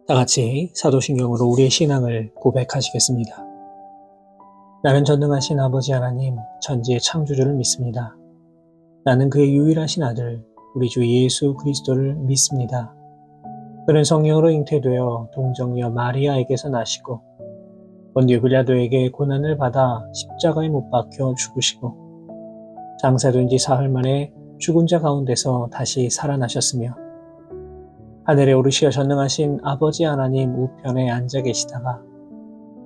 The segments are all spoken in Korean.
다 같이 사도신경으로 우리의 신앙을 고백하시겠습니다. 나는 전능하신 아버지 하나님, 천지의 창조주를 믿습니다. 나는 그의 유일하신 아들, 우리 주 예수 그리스도를 믿습니다. 그는 성령으로 잉태되어 동정녀 마리아에게서 나시고 본디오 빌라도에게 고난을 받아 십자가에 못 박혀 죽으시고 장사된 지 사흘 만에 죽은 자 가운데서 다시 살아나셨으며 하늘에 오르시어 전능하신 아버지 하나님 우편에 앉아 계시다가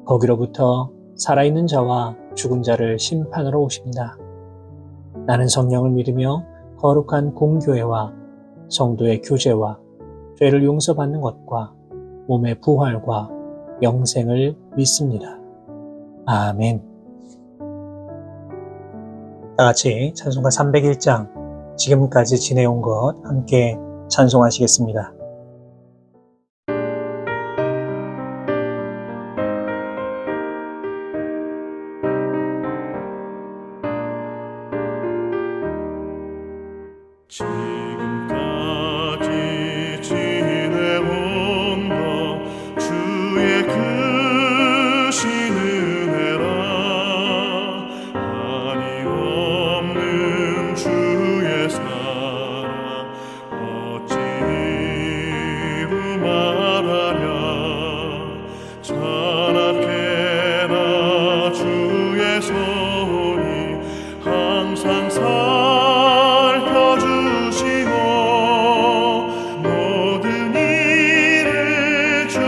거기로부터 살아있는 자와 죽은 자를 심판하러 오십니다. 나는 성령을 믿으며 거룩한 공교회와 성도의 교제와 죄를 용서받는 것과 몸의 부활과 영생을 믿습니다. 아멘. 다 같이 찬송가 301장 지금까지 지내온 것 함께 찬송하시겠습니다. 지금까지 지내온 것 주의 크신 은혜라. 한이 없는 주의 사랑 어찌 이루 말하랴. 자나케나 주의 손이 항상 살펴주시고 모든 일을 주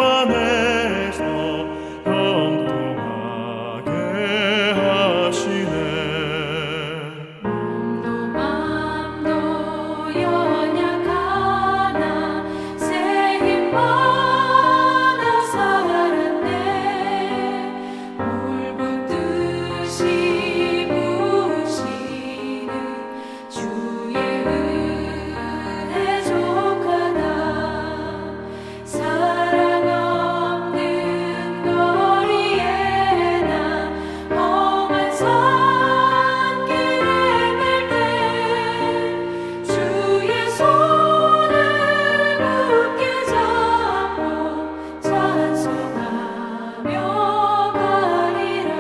안에서 형통하게 하시네. 몸도 맘도 연약하나 새 힘 받아 살았네. 물붓듯이 부으시는 주의 은혜 족하다. 사랑 없는 거리에 나 험한 산길에 갈 때 주의 손을 굳게 잡고 찬송하며 가리라.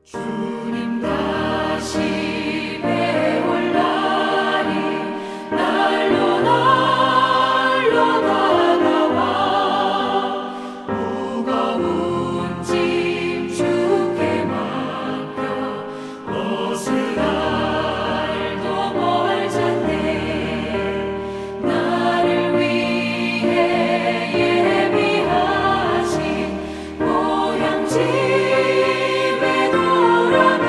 주님 다시 배울 날이 날로 다가와. 무거운 짐 주께 맡겨 벗을 날도 멀잖네. 나를 위해 예비하신 고향 집에 돌아가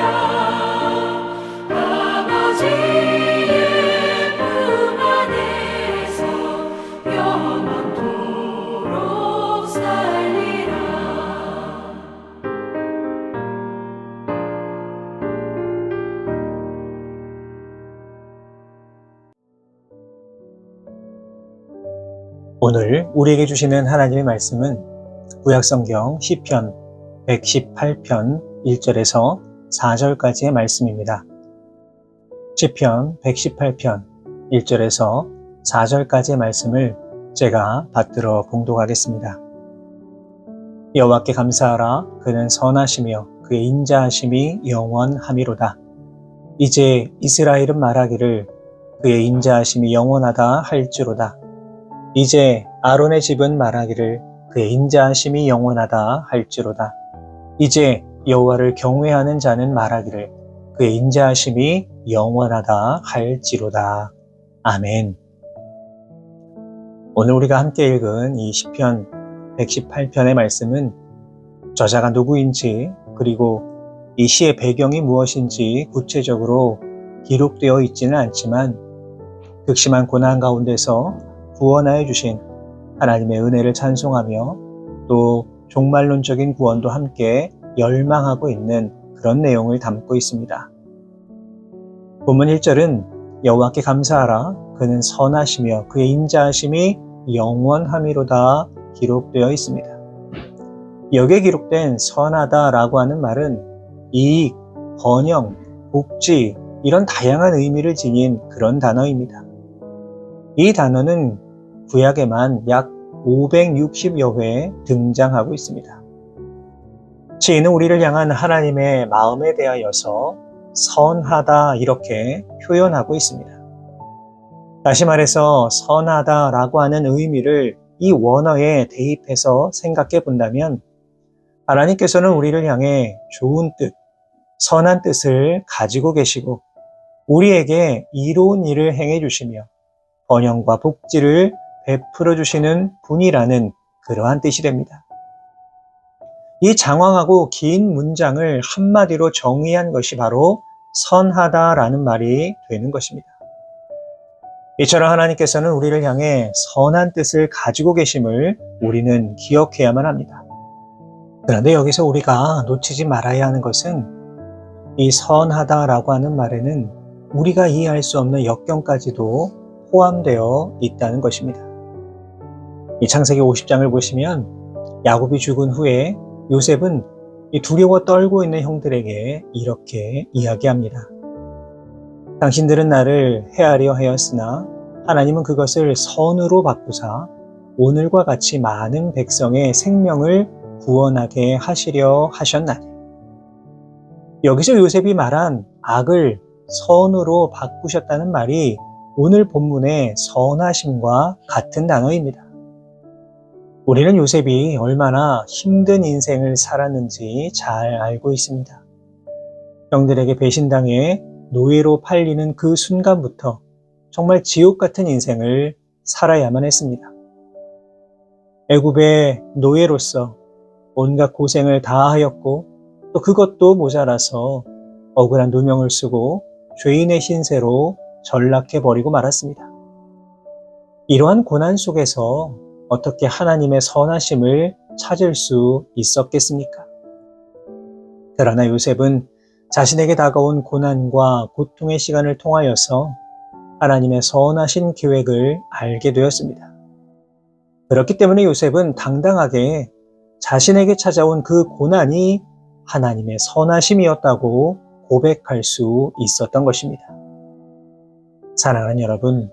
아버지의 품 안에서 영원토록 살리라. 오늘 우리에게 주시는 하나님의 말씀은 구약성경 시편 118편 1절에서 4절까지의 말씀입니다. 시편 118편 1절에서 4절까지의 말씀을 제가 받들어 봉독하겠습니다. 여호와께 감사하라. 그는 선하시며 그의 인자하심이 영원하미로다. 이제 이스라엘은 말하기를 그의 인자하심이 영원하다 할지로다. 이제 아론의 집은 말하기를 그의 인자하심이 영원하다 할지로다. 이제 여호와를 경외하는 자는 말하기를 그의 인자하심이 영원하다 할지로다. 아멘. 오늘 우리가 함께 읽은 이 시편 118편의 말씀은 저자가 누구인지 그리고 이 시의 배경이 무엇인지 구체적으로 기록되어 있지는 않지만 극심한 고난 가운데서 구원하여 주신 하나님의 은혜를 찬송하며 또 종말론적인 구원도 함께 열망하고 있는 그런 내용을 담고 있습니다. 본문 1절은 여호와께 감사하라 그는 선하시며 그의 인자하심이 영원함이로다 기록되어 있습니다. 여기에 기록된 선하다라고 하는 말은 이익, 번영, 복지 이런 다양한 의미를 지닌 그런 단어입니다. 이 단어는 구약에만 약 560여 회 등장하고 있습니다. 시인은 우리를 향한 하나님의 마음에 대하여서 선하다 이렇게 표현하고 있습니다. 다시 말해서 선하다라고 하는 의미를 이 원어에 대입해서 생각해 본다면 하나님께서는 우리를 향해 좋은 뜻, 선한 뜻을 가지고 계시고 우리에게 이로운 일을 행해 주시며 번영과 복지를 베풀어 주시는 분이라는 그러한 뜻이 됩니다. 이 장황하고 긴 문장을 한마디로 정의한 것이 바로 선하다라는 말이 되는 것입니다. 이처럼 하나님께서는 우리를 향해 선한 뜻을 가지고 계심을 우리는 기억해야만 합니다. 그런데 여기서 우리가 놓치지 말아야 하는 것은 이 선하다라고 하는 말에는 우리가 이해할 수 없는 역경까지도 포함되어 있다는 것입니다. 이 창세기 50장을 보시면 야곱이 죽은 후에 요셉은 이 두려워 떨고 있는 형들에게 이렇게 이야기합니다. 당신들은 나를 해하려 하였으나 하나님은 그것을 선으로 바꾸사 오늘과 같이 많은 백성의 생명을 구원하게 하시려 하셨나니. 여기서 요셉이 말한 악을 선으로 바꾸셨다는 말이 오늘 본문의 선하심과 같은 단어입니다. 우리는 요셉이 얼마나 힘든 인생을 살았는지 잘 알고 있습니다. 형들에게 배신당해 노예로 팔리는 그 순간부터 정말 지옥 같은 인생을 살아야만 했습니다. 애굽의 노예로서 온갖 고생을 다 하였고 또 그것도 모자라서 억울한 누명을 쓰고 죄인의 신세로 전락해버리고 말았습니다. 이러한 고난 속에서 어떻게 하나님의 선하심을 찾을 수 있었겠습니까? 그러나 요셉은 자신에게 다가온 고난과 고통의 시간을 통하여서 하나님의 선하신 계획을 알게 되었습니다. 그렇기 때문에 요셉은 당당하게 자신에게 찾아온 그 고난이 하나님의 선하심이었다고 고백할 수 있었던 것입니다. 사랑하는 여러분,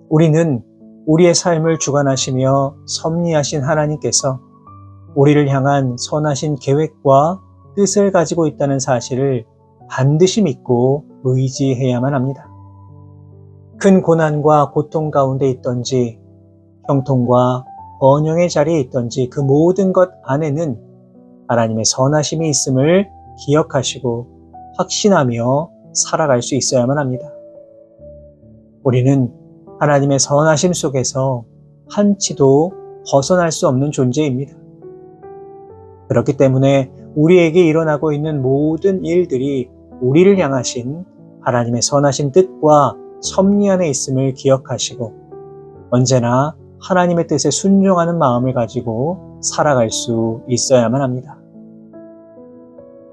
우리는 우리의 삶을 주관하시며 섭리하신 하나님께서 우리를 향한 선하신 계획과 뜻을 가지고 있다는 사실을 반드시 믿고 의지해야만 합니다. 큰 고난과 고통 가운데 있던지 형통과 번영의 자리에 있던지 그 모든 것 안에는 하나님의 선하심이 있음을 기억하시고 확신하며 살아갈 수 있어야만 합니다. 우리는 하나님의 선하심 속에서 한치도 벗어날 수 없는 존재입니다. 그렇기 때문에 우리에게 일어나고 있는 모든 일들이 우리를 향하신 하나님의 선하신 뜻과 섭리 안에 있음을 기억하시고 언제나 하나님의 뜻에 순종하는 마음을 가지고 살아갈 수 있어야만 합니다.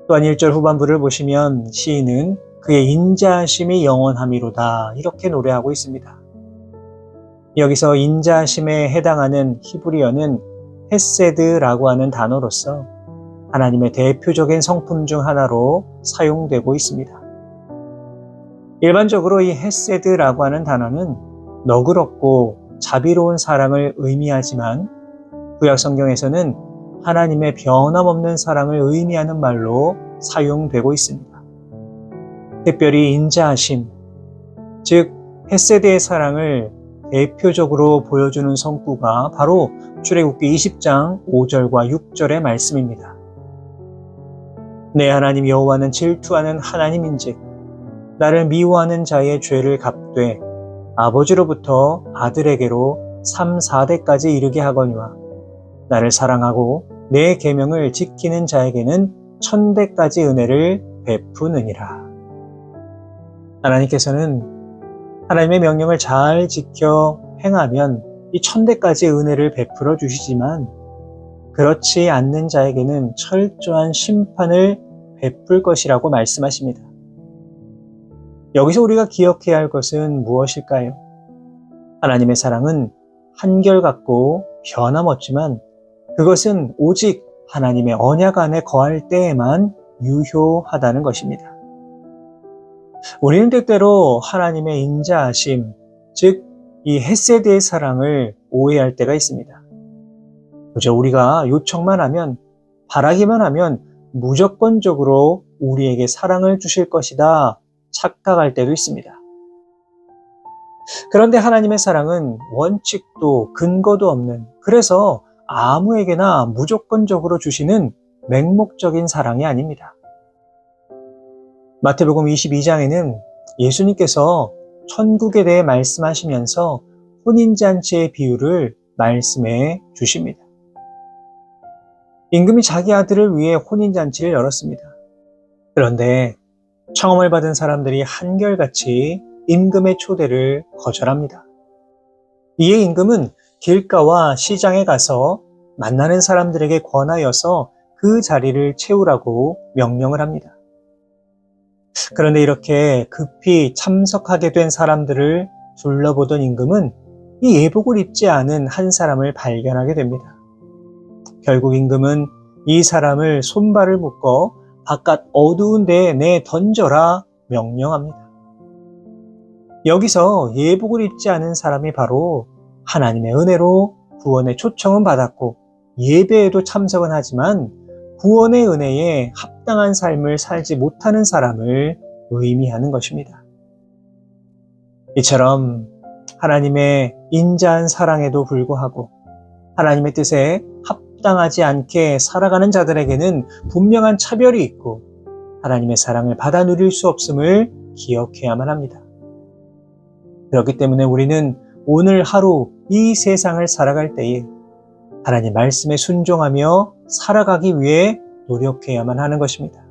또한 1절 후반부를 보시면 시인은 그의 인자하심이 영원함이로다 이렇게 노래하고 있습니다. 여기서 인자하심에 해당하는 히브리어는 헤세드라고 하는 단어로서 하나님의 대표적인 성품 중 하나로 사용되고 있습니다. 일반적으로 이 헤세드라고 하는 단어는 너그럽고 자비로운 사랑을 의미하지만 구약 성경에서는 하나님의 변함없는 사랑을 의미하는 말로 사용되고 있습니다. 특별히 인자하심, 즉 헤세드의 사랑을 대표적으로 보여주는 성구가 바로 출애굽기 20장 5절과 6절의 말씀입니다. 내 하나님 여호와는 질투하는 하나님인즉 나를 미워하는 자의 죄를 갚되 아버지로부터 아들에게로 3, 4대까지 이르게 하거니와 나를 사랑하고 내 계명을 지키는 자에게는 1000대까지 은혜를 베푸느니라. 하나님께서는 하나님의 명령을 잘 지켜 행하면 이 1000대까지 은혜를 베풀어 주시지만 그렇지 않는 자에게는 철저한 심판을 베풀 것이라고 말씀하십니다. 여기서 우리가 기억해야 할 것은 무엇일까요? 하나님의 사랑은 한결같고 변함없지만 그것은 오직 하나님의 언약 안에 거할 때에만 유효하다는 것입니다. 우리는 때때로 하나님의 인자하심, 즉 이 헤세드의 사랑을 오해할 때가 있습니다. 그저 우리가 요청만 하면, 바라기만 하면 무조건적으로 우리에게 사랑을 주실 것이다 착각할 때도 있습니다. 그런데 하나님의 사랑은 원칙도 근거도 없는, 그래서 아무에게나 무조건적으로 주시는 맹목적인 사랑이 아닙니다. 마태복음 22장에는 예수님께서 천국에 대해 말씀하시면서 혼인잔치의 비유를 말씀해 주십니다. 임금이 자기 아들을 위해 혼인잔치를 열었습니다. 그런데 청험을 받은 사람들이 한결같이 임금의 초대를 거절합니다. 이에 임금은 길가와 시장에 가서 만나는 사람들에게 권하여서 그 자리를 채우라고 명령을 합니다. 그런데 이렇게 급히 참석하게 된 사람들을 둘러보던 임금은 이 예복을 입지 않은 한 사람을 발견하게 됩니다. 결국 임금은 이 사람을 손발을 묶어 바깥 어두운 데에 내 던져라 명령합니다. 여기서 예복을 입지 않은 사람이 바로 하나님의 은혜로 구원의 초청은 받았고 예배에도 참석은 하지만 구원의 은혜에 합당한 삶을 살지 못하는 사람을 의미하는 것입니다. 이처럼 하나님의 인자한 사랑에도 불구하고 하나님의 뜻에 합당하지 않게 살아가는 자들에게는 분명한 차별이 있고 하나님의 사랑을 받아 누릴 수 없음을 기억해야만 합니다. 그렇기 때문에 우리는 오늘 하루 이 세상을 살아갈 때에 하나님 말씀에 순종하며 살아가기 위해 노력해야만 하는 것입니다.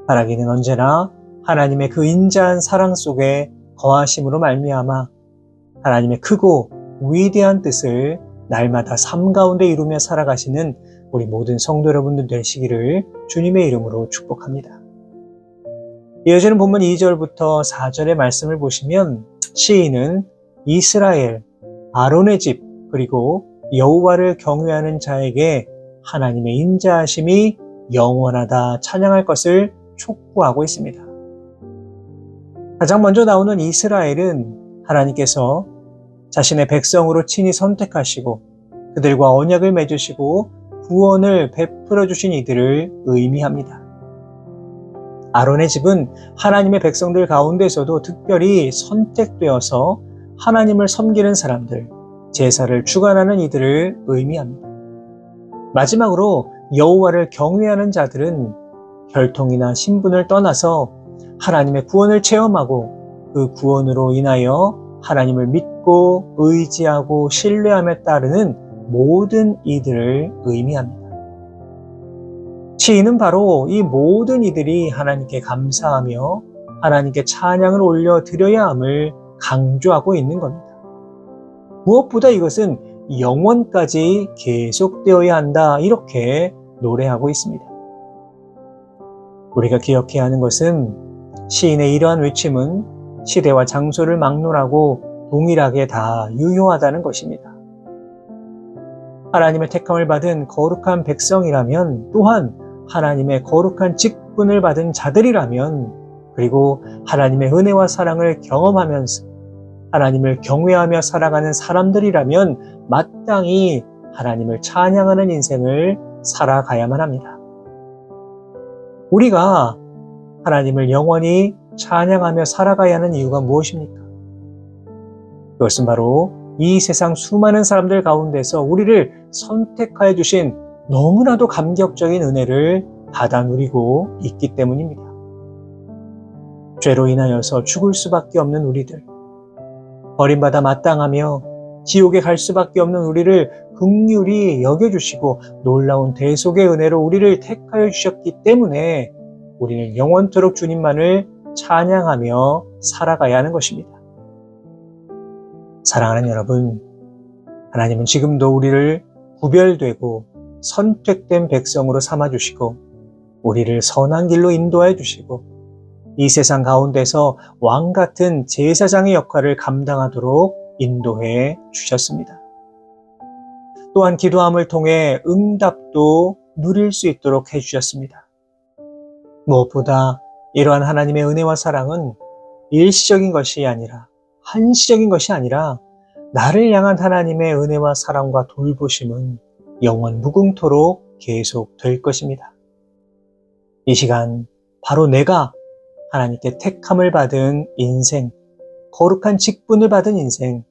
바라기는 언제나 하나님의 그 인자한 사랑 속에 거하심으로 말미암아 하나님의 크고 위대한 뜻을 날마다 삶 가운데 이루며 살아가시는 우리 모든 성도 여러분들 되시기를 주님의 이름으로 축복합니다. 이어지는 본문 2절부터 4절의 말씀을 보시면 시인은 이스라엘, 아론의 집, 그리고 여호와를 경외하는 자에게 하나님의 인자하심이 영원하다 찬양할 것을 촉구하고 있습니다. 가장 먼저 나오는 이스라엘은 하나님께서 자신의 백성으로 친히 선택하시고 그들과 언약을 맺으시고 구원을 베풀어 주신 이들을 의미합니다. 아론의 집은 하나님의 백성들 가운데서도 특별히 선택되어서 하나님을 섬기는 사람들, 제사를 주관하는 이들을 의미합니다. 마지막으로 여호와를 경외하는 자들은 혈통이나 신분을 떠나서 하나님의 구원을 체험하고 그 구원으로 인하여 하나님을 믿고 의지하고 신뢰하며 따르는 모든 이들을 의미합니다. 시인은 바로 이 모든 이들이 하나님께 감사하며 하나님께 찬양을 올려 드려야 함을 강조하고 있는 겁니다. 무엇보다 이것은 영원까지 계속되어야 한다, 이렇게 노래하고 있습니다. 우리가 기억해야 하는 것은 시인의 이러한 외침은 시대와 장소를 막론하고 동일하게 다 유효하다는 것입니다. 하나님의 택함을 받은 거룩한 백성이라면, 또한 하나님의 거룩한 직분을 받은 자들이라면, 그리고 하나님의 은혜와 사랑을 경험하면서 하나님을 경외하며 살아가는 사람들이라면 마땅히 하나님을 찬양하는 인생을 살아가야만 합니다. 우리가 하나님을 영원히 찬양하며 살아가야 하는 이유가 무엇입니까? 그것은 바로 이 세상 수많은 사람들 가운데서 우리를 선택하여 주신 너무나도 감격적인 은혜를 받아 누리고 있기 때문입니다. 죄로 인하여서 죽을 수밖에 없는 우리들, 버림받아 마땅하며 지옥에 갈 수밖에 없는 우리를 긍휼히 여겨주시고 놀라운 대속의 은혜로 우리를 택하여 주셨기 때문에 우리는 영원토록 주님만을 찬양하며 살아가야 하는 것입니다. 사랑하는 여러분, 하나님은 지금도 우리를 구별되고 선택된 백성으로 삼아주시고 우리를 선한 길로 인도해 주시고 이 세상 가운데서 왕 같은 제사장의 역할을 감당하도록 인도해 주셨습니다. 또한 기도함을 통해 응답도 누릴 수 있도록 해주셨습니다. 무엇보다 이러한 하나님의 은혜와 사랑은 일시적인 것이 아니라 한시적인 것이 아니라 나를 향한 하나님의 은혜와 사랑과 돌보심은 영원 무궁토록 계속될 것입니다. 이 시간 바로 내가 하나님께 택함을 받은 인생, 거룩한 직분을 받은 인생,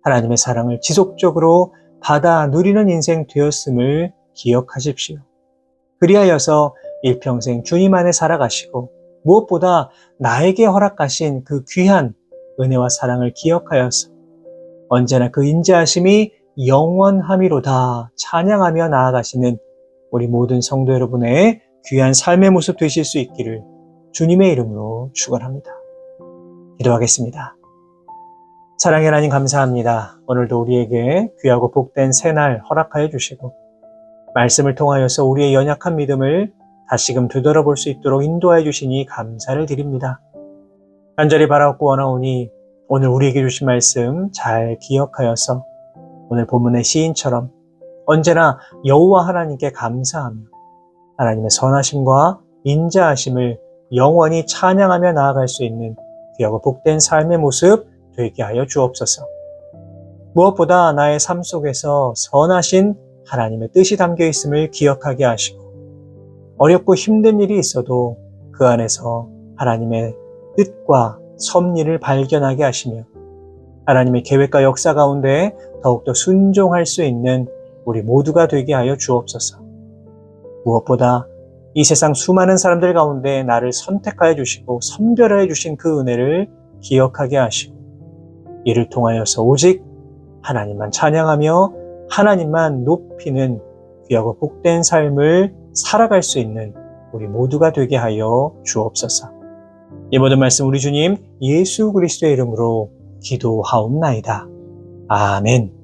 하나님의 사랑을 지속적으로 받아 누리는 인생 되었음을 기억하십시오. 그리하여서 일평생 주님 안에 살아가시고 무엇보다 나에게 허락하신 그 귀한 은혜와 사랑을 기억하여서 언제나 그 인자하심이 영원함이로다 찬양하며 나아가시는 우리 모든 성도 여러분의 귀한 삶의 모습 되실 수 있기를 주님의 이름으로 축원합니다. 기도하겠습니다. 사랑의 하나님 감사합니다. 오늘도 우리에게 귀하고 복된 새날 허락하여 주시고 말씀을 통하여서 우리의 연약한 믿음을 다시금 되돌아볼 수 있도록 인도하여 주시니 감사를 드립니다. 간절히 바라옵고 원하오니 오늘 우리에게 주신 말씀 잘 기억하여서 오늘 본문의 시인처럼 언제나 여호와 하나님께 감사하며 하나님의 선하심과 인자하심을 영원히 찬양하며 나아갈 수 있는 귀하고 복된 삶의 모습 되게 하여 주옵소서. 무엇보다 나의 삶 속에서 선하신 하나님의 뜻이 담겨 있음을 기억하게 하시고 어렵고 힘든 일이 있어도 그 안에서 하나님의 뜻과 섭리를 발견하게 하시며 하나님의 계획과 역사 가운데 더욱더 순종할 수 있는 우리 모두가 되게 하여 주옵소서. 무엇보다 이 세상 수많은 사람들 가운데 나를 선택하여 주시고 선별하여 주신 그 은혜를 기억하게 하시고 이를 통하여서 오직 하나님만 찬양하며 하나님만 높이는 귀하고 복된 삶을 살아갈 수 있는 우리 모두가 되게 하여 주옵소서. 이 모든 말씀 우리 주님 예수 그리스도의 이름으로 기도하옵나이다. 아멘.